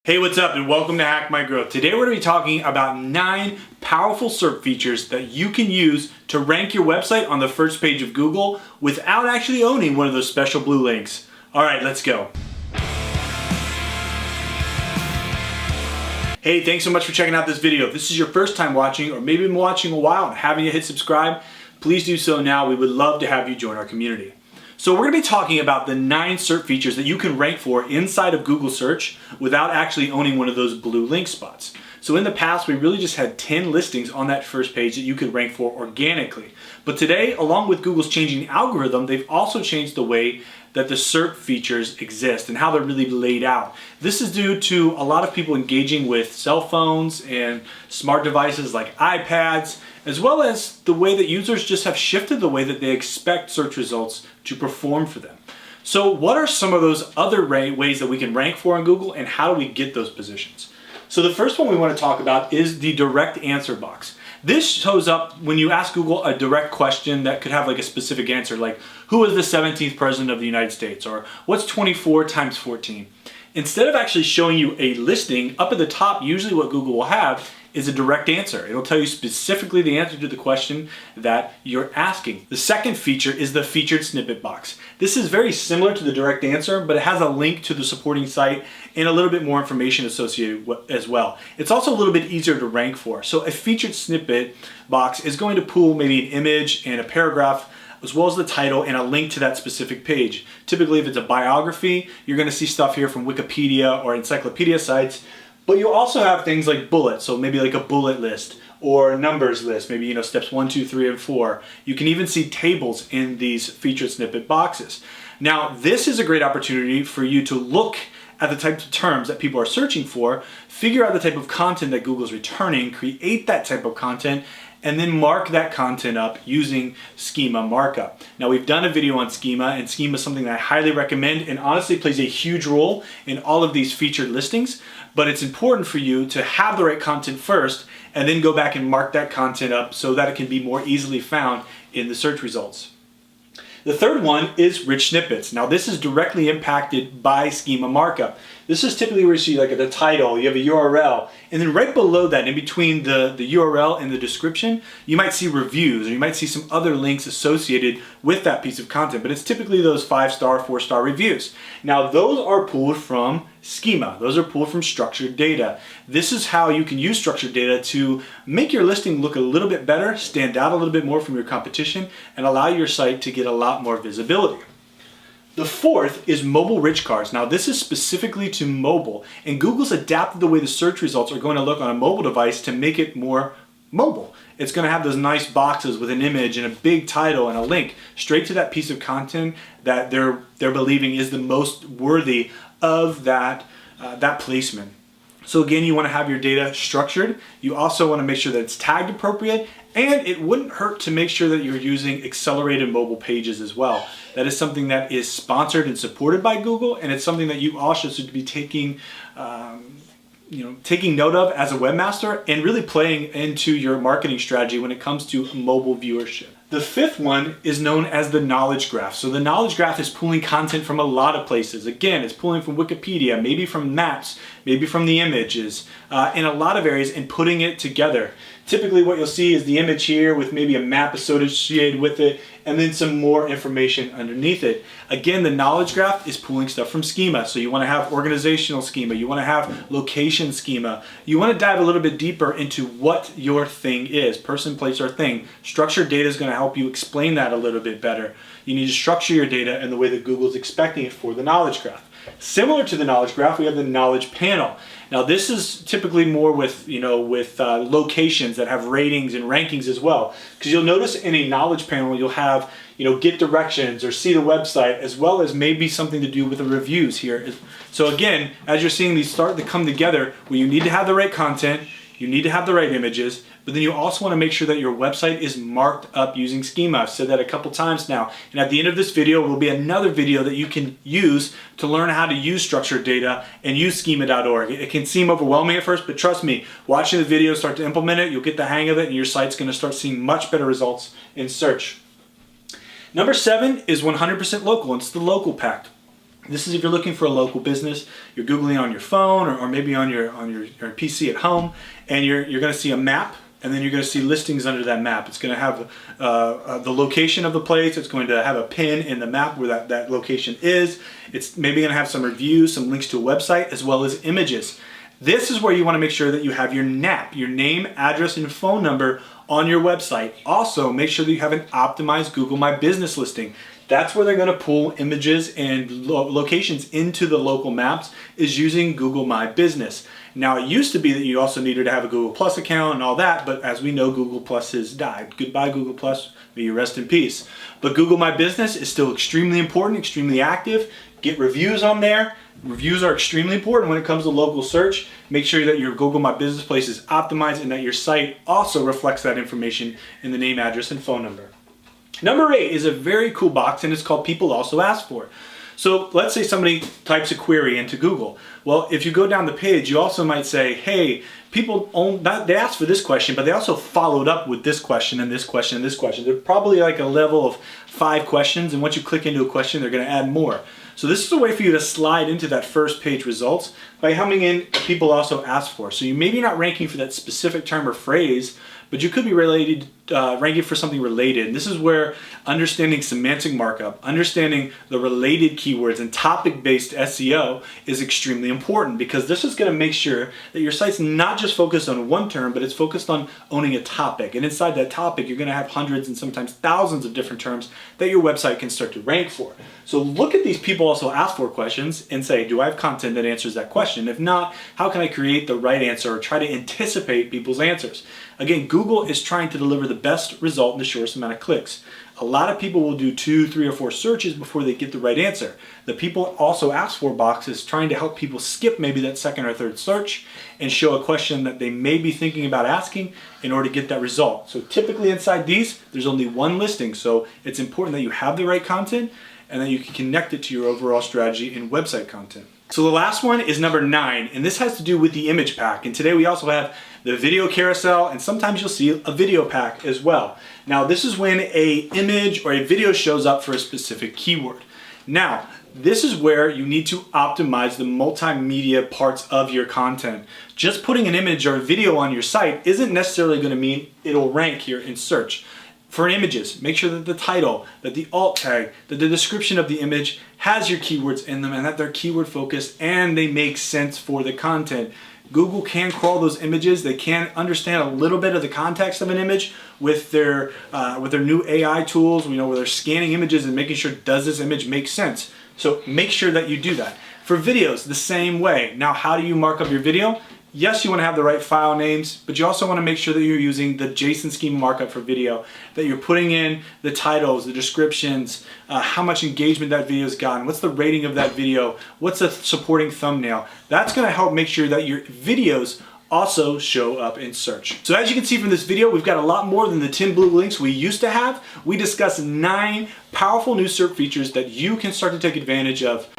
Hey, what's up and welcome to Hack My Growth. Today we're going to be talking about 9 powerful SERP features that you can use to rank your website on the first page of Google without actually owning one of those special blue links. All right, let's go. Hey, thanks so much for checking out this video. If this is your first time watching or maybe been watching a while and haven't yet hit subscribe, please do so now. We would love to have you join our community. So we're going to be talking about the 9 SERP features that you can rank for inside of Google search without actually owning one of those blue link spots. So in the past, we really just had 10 listings on that first page that you could rank for organically. But today, along with Google's changing algorithm, they've also changed the way that the SERP features exist and how they're really laid out. This is due to a lot of people engaging with cell phones and smart devices like iPads, as well as the way that users just have shifted the way that they expect search results to perform for them. So what are some of those other ways that we can rank for on Google, and how do we get those positions? So the first one we want to talk about is the direct answer box. This shows up when you ask Google a direct question that could have like a specific answer, like who was the 17th president of the United States, or what's 24 times 14? Instead of actually showing you a listing, up at the top, usually what Google will have is a direct answer. It'll tell you specifically the answer to the question that you're asking. The second feature is the featured snippet box. This is very similar to the direct answer, but it has a link to the supporting site and a little bit more information associated as well. It's also a little bit easier to rank for. So a featured snippet box is going to pull maybe an image and a paragraph, as well as the title and a link to that specific page. Typically, if it's a biography, you're going to see stuff here from Wikipedia or encyclopedia sites, but you'll also have things like bullets, so maybe like a bullet list or a numbers list, maybe steps 1, 2, 3, and 4. You can even see tables in these featured snippet boxes. Now, this is a great opportunity for you to look at the types of terms that people are searching for, figure out the type of content that Google's returning, create that type of content, and then mark that content up using schema markup. Now, we've done a video on schema, and schema is something that I highly recommend and honestly plays a huge role in all of these featured listings, but it's important for you to have the right content first and then go back and mark that content up so that it can be more easily found in the search results. The third one is rich snippets. Now, this is directly impacted by schema markup. This is typically where you see like the title, you have a URL, and then right below that, in between the URL and the description, you might see reviews, or you might see some other links associated with that piece of content, but it's typically those 5-star, 4-star reviews. Now, those are pulled from schema. Those are pulled from structured data. This is how you can use structured data to make your listing look a little bit better, stand out a little bit more from your competition, and allow your site to get a lot more visibility. The fourth is mobile rich cards. Now, this is specifically to mobile, and Google's adapted the way the search results are going to look on a mobile device to make it more mobile. It's going to have those nice boxes with an image and a big title and a link straight to that piece of content that they're believing is the most worthy of that placement. So again, you want to have your data structured. You also want to make sure that it's tagged appropriate, and it wouldn't hurt to make sure that you're using accelerated mobile pages as well. That is something that is sponsored and supported by Google, and it's something that you also should be taking note of as a webmaster and really playing into your marketing strategy when it comes to mobile viewership. The fifth one is known as the knowledge graph. So the knowledge graph is pulling content from a lot of places. Again, it's pulling from Wikipedia, maybe from maps, maybe from the images, in a lot of areas, and putting it together. Typically what you'll see is the image here with maybe a map associated with it, and then some more information underneath it. Again, the knowledge graph is pulling stuff from schema. So you want to have organizational schema, you want to have location schema, you want to dive a little bit deeper into what your thing is, person, place, or thing. Structured data is going to help you explain that a little bit better. You need to structure your data in the way that Google's expecting it for the knowledge graph. Similar to the knowledge graph, we have the knowledge panel. Now, this is typically more with locations that have ratings and rankings as well. Because you'll notice in a knowledge panel, you'll have get directions or see the website, as well as maybe something to do with the reviews here. So again, as you're seeing these start to come together, where you need to have the right content, you need to have the right images, but then you also want to make sure that your website is marked up using schema. I've said that a couple times now. And at the end of this video will be another video that you can use to learn how to use structured data and use schema.org. It can seem overwhelming at first, but trust me, watching the video, start to implement it, you'll get the hang of it, and your site's going to start seeing much better results in search. Number 7 is 100% local, and it's the local pack. This is if you're looking for a local business, you're Googling on your phone or maybe on your PC at home, and you're going to see a map, and then you're going to see listings under that map. It's going to have the location of the place. It's going to have a pin in the map where that location is. It's maybe going to have some reviews, some links to a website, as well as images. This is where you want to make sure that you have your NAP, your name, address, and phone number on your website. Also, make sure that you have an optimized Google My Business listing. That's where they're going to pull images and locations into the local maps, is using Google My Business. Now, it used to be that you also needed to have a Google Plus account and all that, but as we know, Google Plus has died. Goodbye, Google Plus. May you rest in peace. But Google My Business is still extremely important, extremely active. Get reviews on there. Reviews are extremely important when it comes to local search. Make sure that your Google My Business place is optimized and that your site also reflects that information in the name, address, and phone number. Number 8 is a very cool box, and it's called People Also Ask For. So let's say somebody types a query into Google. Well, if you go down the page, you also might say, hey, they asked for this question, but they also followed up with this question and this question and this question. They're probably like a level of 5 questions, and once you click into a question, they're going to add more. So this is a way for you to slide into that first page results by humming in People Also Ask For. So you may be not ranking for that specific term or phrase, but you could be ranking for something related. And this is where understanding semantic markup, understanding the related keywords and topic-based SEO is extremely important, because this is going to make sure that your site's not just focused on one term, but it's focused on owning a topic. And inside that topic, you're going to have hundreds and sometimes thousands of different terms that your website can start to rank for. So look at these People Also Ask For questions and say, do I have content that answers that question? If not, how can I create the right answer or try to anticipate people's answers? Again, Google is trying to deliver the best result in the shortest amount of clicks. A lot of people will do 2, 3, or 4 searches before they get the right answer. The People Also Ask For box is trying to help people skip maybe that second or third search and show a question that they may be thinking about asking in order to get that result. So typically inside these, there's only one listing. So it's important that you have the right content and that you can connect it to your overall strategy in website content. So the last one is number 9, and this has to do with the image pack. And today we also have the video carousel, and sometimes you'll see a video pack as well. Now, this is when an image or a video shows up for a specific keyword. Now, this is where you need to optimize the multimedia parts of your content. Just putting an image or a video on your site isn't necessarily going to mean it'll rank here in search. For images, make sure that the title, that the alt tag, that the description of the image has your keywords in them and that they're keyword focused and they make sense for the content. Google can crawl those images. They can understand a little bit of the context of an image with their new AI tools, where they're scanning images and making sure, does this image make sense? So make sure that you do that. For videos, the same way. Now, how do you mark up your video? Yes, you want to have the right file names, but you also want to make sure that you're using the JSON schema markup for video, that you're putting in the titles, the descriptions, how much engagement that video's gotten, what's the rating of that video, what's the supporting thumbnail. That's going to help make sure that your videos also show up in search. So as you can see from this video, we've got a lot more than the 10 blue links we used to have. We discussed 9 powerful new SERP features that you can start to take advantage of.